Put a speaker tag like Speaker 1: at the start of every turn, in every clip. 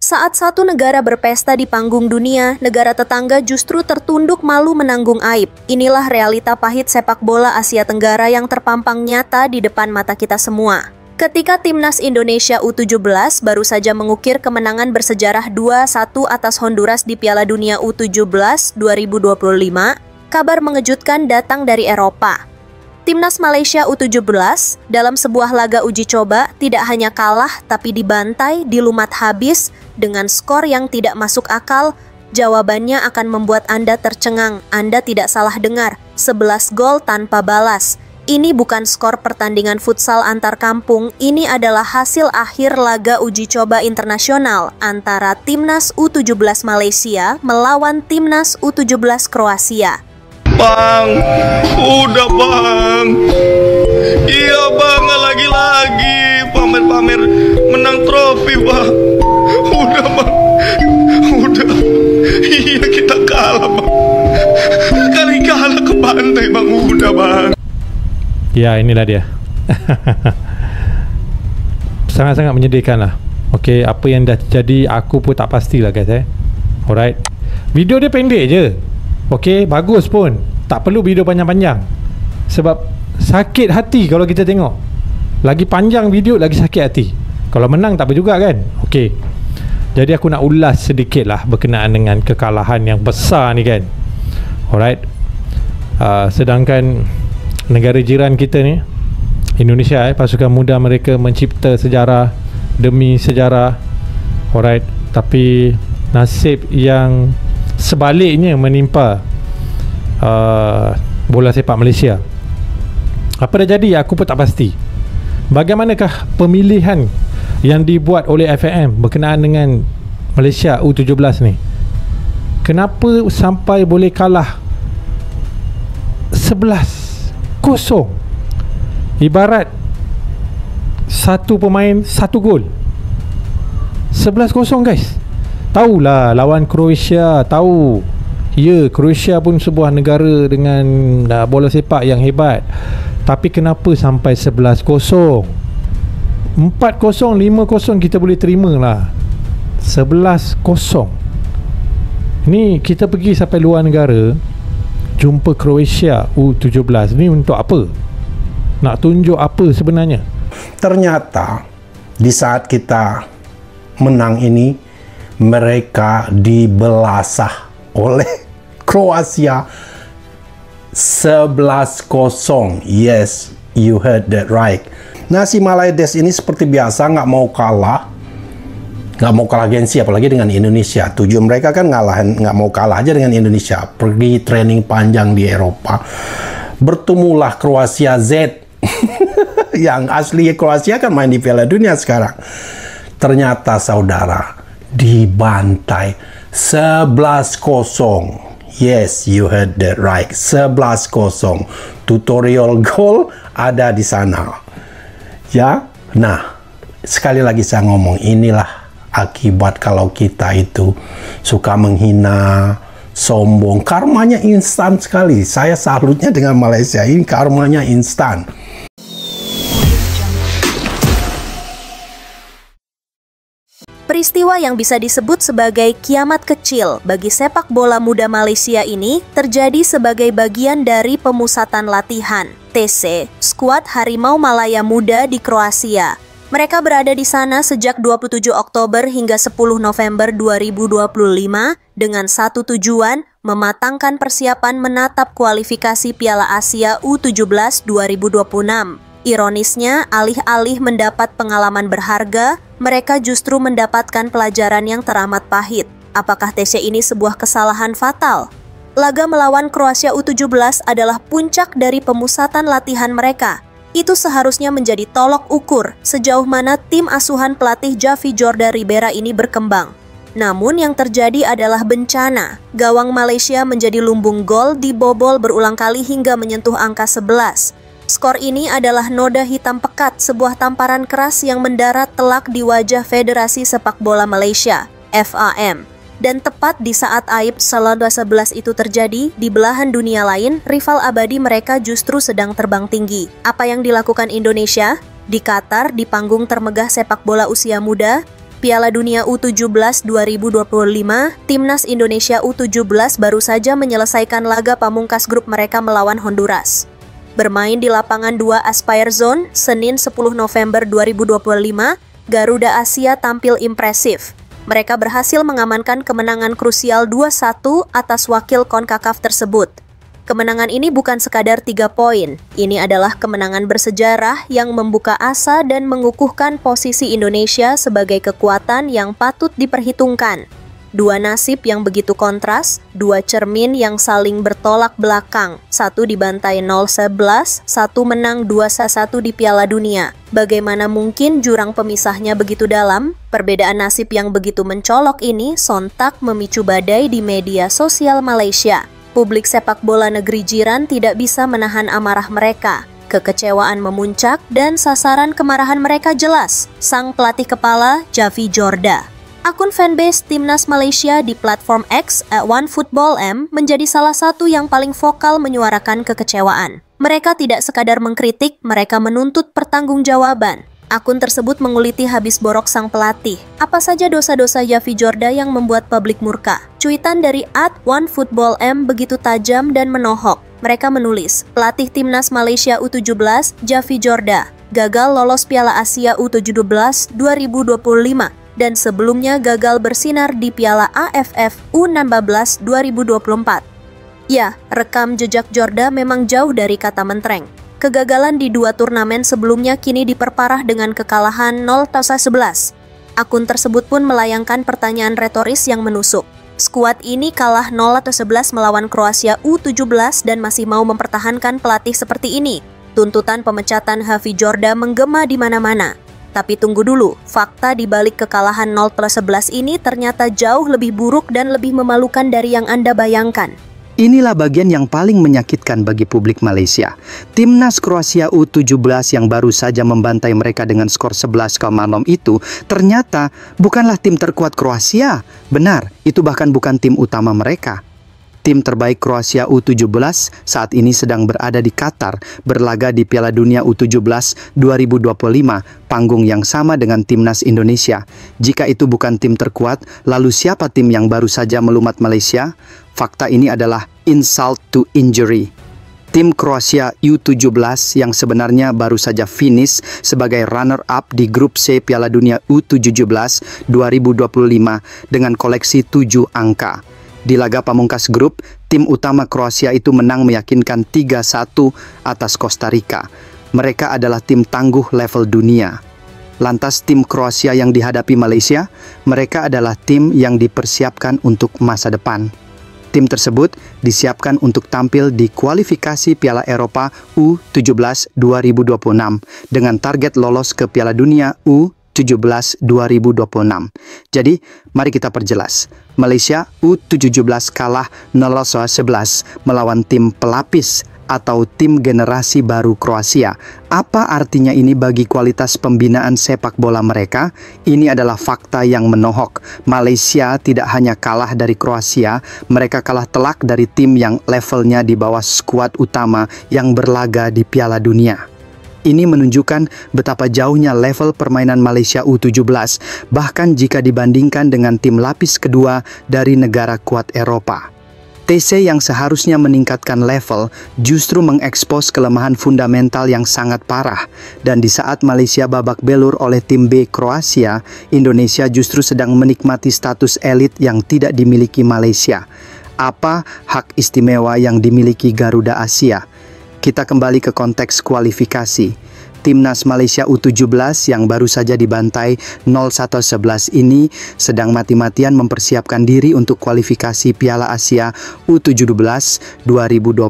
Speaker 1: Saat satu negara berpesta di panggung dunia, negara tetangga justru tertunduk malu menanggung aib. Inilah realita pahit sepak bola Asia Tenggara yang terpampang nyata di depan mata kita semua. Ketika timnas Indonesia U17 baru saja mengukir kemenangan bersejarah 2-1 atas Honduras di Piala Dunia U17 2025, kabar mengejutkan datang dari Eropa. Timnas Malaysia U17 dalam sebuah laga uji coba tidak hanya kalah tapi dibantai, dilumat habis dengan skor yang tidak masuk akal. Jawabannya akan membuat Anda tercengang. Anda tidak salah dengar, 11 gol tanpa balas. Ini bukan skor pertandingan futsal antar kampung, ini adalah hasil akhir laga uji coba internasional antara Timnas U17 Malaysia melawan Timnas U17 Kroasia.
Speaker 2: Bang, udah bang. Iya bang, lagi-lagi pamer-pamer menang trofi bang. Udah bang, udah. Iya kita kalah bang. Kali kalah ke pantai bang, udah bang.
Speaker 3: Ya, inilah dia. Sangat-sangat menyedihkan lah. Okay, apa yang dah terjadi aku pun tak pastilah guys. Alright. Video dia pendek je. Okay, bagus pun. Tak perlu video panjang-panjang. Sebab sakit hati kalau kita tengok. Lagi panjang video, lagi sakit hati. Kalau menang tak apa juga kan. Okay. Jadi aku nak ulas sedikit lah berkenaan dengan kekalahan yang besar ni kan. Alright. Sedangkan negara jiran kita ni, Indonesia, pasukan muda mereka mencipta sejarah demi sejarah. Alright. Tapi nasib yang sebaliknya menimpa bola sepak Malaysia. Apa dah jadi aku pun tak pasti. Bagaimanakah pemilihan yang dibuat oleh FAM berkenaan dengan Malaysia U17 ni? Kenapa sampai boleh kalah 11-0? Ibarat satu pemain satu gol. 11-0 guys. Tahulah lawan Croatia, tahu. Ya, Croatia pun sebuah negara dengan bola sepak yang hebat. Tapi kenapa sampai 11-0? 4-0, 5-0 kita boleh terima lah. 11-0. Ni kita pergi sampai luar negara, jumpa Croatia U17. Ni untuk apa? Nak tunjuk apa sebenarnya?
Speaker 4: Ternyata di saat kita menang ini, mereka dibelasah oleh Kroasia 11-0. Yes, you heard that right. Nah, si Malaydes ini seperti biasa nggak mau kalah gengsi, apalagi dengan Indonesia. Tujuan mereka kan nggak mau kalah aja dengan Indonesia. Pergi training panjang di Eropa. Bertemulah Kroasia Z. Yang asli Kroasia kan main di Piala Dunia sekarang. Ternyata saudara, dibantai 11-0. Yes, you heard that right. 11-0. Tutorial goal ada di sana. Ya. Nah, sekali lagi saya ngomong, inilah akibat kalau kita itu suka menghina, sombong. Karmanya instan sekali. Saya salutnya dengan Malaysia ini, karmanya instan.
Speaker 1: Peristiwa yang bisa disebut sebagai kiamat kecil bagi sepak bola muda Malaysia ini terjadi sebagai bagian dari pemusatan latihan TC skuad Harimau Malaya Muda di Kroasia. Mereka berada di sana sejak 27 Oktober hingga 10 November 2025 dengan satu tujuan, mematangkan persiapan menatap kualifikasi Piala Asia U17 2026. Ironisnya, alih-alih mendapat pengalaman berharga, mereka justru mendapatkan pelajaran yang teramat pahit. Apakah TC ini sebuah kesalahan fatal? Laga melawan Kroasia U17 adalah puncak dari pemusatan latihan mereka. Itu seharusnya menjadi tolok ukur sejauh mana tim asuhan pelatih Javi Jorda Ribera ini berkembang. Namun yang terjadi adalah bencana. Gawang Malaysia menjadi lumbung gol, dibobol berulang kali hingga menyentuh angka 11. Skor ini adalah noda hitam pekat, sebuah tamparan keras yang mendarat telak di wajah Federasi Sepak Bola Malaysia, FAM. Dan tepat di saat aib Selada 11 itu terjadi, di belahan dunia lain, rival abadi mereka justru sedang terbang tinggi. Apa yang dilakukan Indonesia? Di Qatar, di panggung termegah sepak bola usia muda, Piala Dunia U17 2025, Timnas Indonesia U17 baru saja menyelesaikan laga pamungkas grup mereka melawan Honduras. Bermain di lapangan 2 Aspire Zone, Senin 10 November 2025, Garuda Asia tampil impresif. Mereka berhasil mengamankan kemenangan krusial 2-1 atas wakil CONCACAF tersebut. Kemenangan ini bukan sekadar 3 poin, ini adalah kemenangan bersejarah yang membuka asa dan mengukuhkan posisi Indonesia sebagai kekuatan yang patut diperhitungkan. 2 nasib yang begitu kontras, 2 cermin yang saling bertolak belakang, satu dibantai 0-11, satu menang 2-1 di Piala Dunia. Bagaimana mungkin jurang pemisahnya begitu dalam? Perbedaan nasib yang begitu mencolok ini sontak memicu badai di media sosial Malaysia. Publik sepak bola negeri jiran tidak bisa menahan amarah mereka. Kekecewaan memuncak dan sasaran kemarahan mereka jelas, sang pelatih kepala Javi Jorda. Akun fanbase Timnas Malaysia di platform X @OneFootballM menjadi salah satu yang paling vokal menyuarakan kekecewaan. Mereka tidak sekadar mengkritik, mereka menuntut pertanggungjawaban. Akun tersebut menguliti habis borok sang pelatih. Apa saja dosa-dosa Javi Jorda yang membuat publik murka? Cuitan dari @OneFootballM begitu tajam dan menohok. Mereka menulis, pelatih Timnas Malaysia U17, Javi Jorda, gagal lolos Piala Asia U17 2025 dan sebelumnya gagal bersinar di Piala AFF U16 2024. Ya, rekam jejak Jorda memang jauh dari kata mentereng. Kegagalan di 2 turnamen sebelumnya kini diperparah dengan kekalahan 0-11. Akun tersebut pun melayangkan pertanyaan retoris yang menusuk. Skuad ini kalah 0-11 melawan Kroasia U17 dan masih mau mempertahankan pelatih seperti ini. Tuntutan pemecatan Javi Jorda menggema di mana-mana. Tapi tunggu dulu, fakta di balik kekalahan 0-11 ini ternyata jauh lebih buruk dan lebih memalukan dari yang Anda bayangkan.
Speaker 5: Inilah bagian yang paling menyakitkan bagi publik Malaysia. Timnas Kroasia U17 yang baru saja membantai mereka dengan skor 11-0 itu ternyata bukanlah tim terkuat Kroasia. Benar, itu bahkan bukan tim utama mereka. Tim terbaik Kroasia U17 saat ini sedang berada di Qatar, berlaga di Piala Dunia U17 2025, panggung yang sama dengan Timnas Indonesia. Jika itu bukan tim terkuat, lalu siapa tim yang baru saja melumat Malaysia? Fakta ini adalah insult to injury. Tim Kroasia U17 yang sebenarnya baru saja finish sebagai runner-up di grup C Piala Dunia U17 2025 dengan koleksi 7 angka. Di laga pamungkas grup, tim utama Kroasia itu menang meyakinkan 3-1 atas Costa Rica. Mereka adalah tim tangguh level dunia. Lantas tim Kroasia yang dihadapi Malaysia, mereka adalah tim yang dipersiapkan untuk masa depan. Tim tersebut disiapkan untuk tampil di kualifikasi Piala Eropa U17 2026 dengan target lolos ke Piala Dunia U17 2026. Jadi, mari kita perjelas. Malaysia U17 kalah 0-11 melawan tim pelapis atau tim generasi baru Kroasia. Apa artinya ini bagi kualitas pembinaan sepak bola mereka? Ini adalah fakta yang menohok. Malaysia tidak hanya kalah dari Kroasia, mereka kalah telak dari tim yang levelnya di bawah skuad utama yang berlaga di Piala Dunia. Ini menunjukkan betapa jauhnya level permainan Malaysia U17, bahkan jika dibandingkan dengan tim lapis kedua dari negara kuat Eropa. TC yang seharusnya meningkatkan level justru mengekspos kelemahan fundamental yang sangat parah. Dan di saat Malaysia babak belur oleh tim B Kroasia, Indonesia justru sedang menikmati status elit yang tidak dimiliki Malaysia. Apa hak istimewa yang dimiliki Garuda Asia? Kita kembali ke konteks kualifikasi. Timnas Malaysia U17 yang baru saja dibantai 0-11 ini sedang mati-matian mempersiapkan diri untuk kualifikasi Piala Asia U17 2026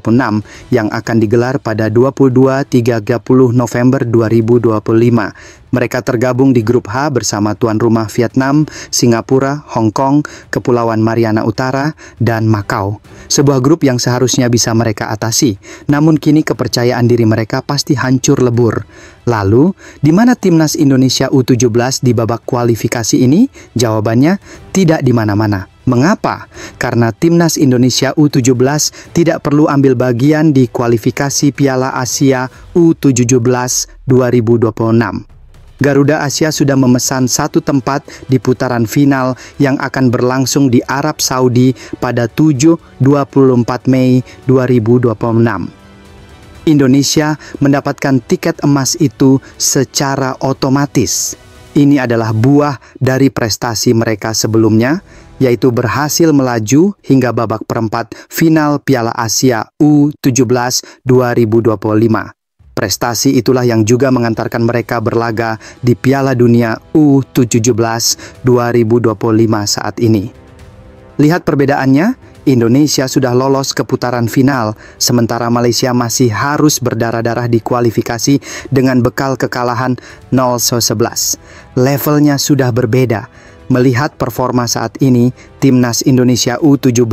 Speaker 5: yang akan digelar pada 22-30 November 2025. Mereka tergabung di grup H bersama tuan rumah Vietnam, Singapura, Hong Kong, Kepulauan Mariana Utara, dan Macau. Sebuah grup yang seharusnya bisa mereka atasi, namun kini kepercayaan diri mereka pasti hancur lebur. Lalu, di mana Timnas Indonesia U17 di babak kualifikasi ini? Jawabannya, tidak di mana-mana. Mengapa? Karena Timnas Indonesia U17 tidak perlu ambil bagian di kualifikasi Piala Asia U17 2026. Garuda Asia sudah memesan 1 tempat di putaran final yang akan berlangsung di Arab Saudi pada 7-24 Mei 2026. Indonesia mendapatkan tiket emas itu secara otomatis. Ini adalah buah dari prestasi mereka sebelumnya, yaitu berhasil melaju hingga babak perempat final Piala Asia U17 2025. Prestasi itulah yang juga mengantarkan mereka berlaga di Piala Dunia U17 2025 saat ini. Lihat perbedaannya, Indonesia sudah lolos ke putaran final, sementara Malaysia masih harus berdarah-darah di kualifikasi dengan bekal kekalahan 0-11. Levelnya sudah berbeda. Melihat performa saat ini, timnas Indonesia U17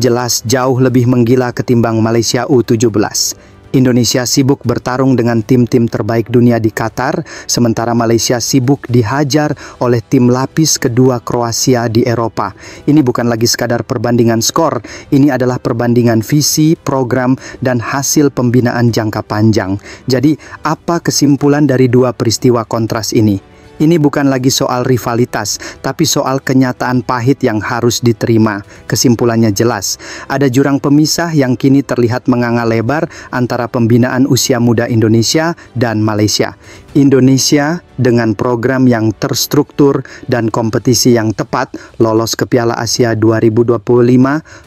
Speaker 5: jelas jauh lebih menggila ketimbang Malaysia U17. Indonesia sibuk bertarung dengan tim-tim terbaik dunia di Qatar, sementara Malaysia sibuk dihajar oleh tim lapis kedua Kroasia di Eropa. Ini bukan lagi sekadar perbandingan skor, ini adalah perbandingan visi, program, dan hasil pembinaan jangka panjang. Jadi, apa kesimpulan dari dua peristiwa kontras ini? Ini bukan lagi soal rivalitas, tapi soal kenyataan pahit yang harus diterima. Kesimpulannya jelas, ada jurang pemisah yang kini terlihat menganga lebar antara pembinaan usia muda Indonesia dan Malaysia. Indonesia dengan program yang terstruktur dan kompetisi yang tepat lolos ke Piala Asia 2025,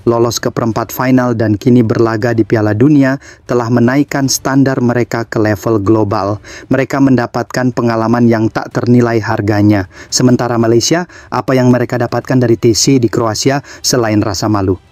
Speaker 5: lolos ke perempat final dan kini berlaga di Piala Dunia telah menaikkan standar mereka ke level global. Mereka mendapatkan pengalaman yang tak ternilai harganya. Sementara Malaysia, apa yang mereka dapatkan dari TC di Kroasia selain rasa malu?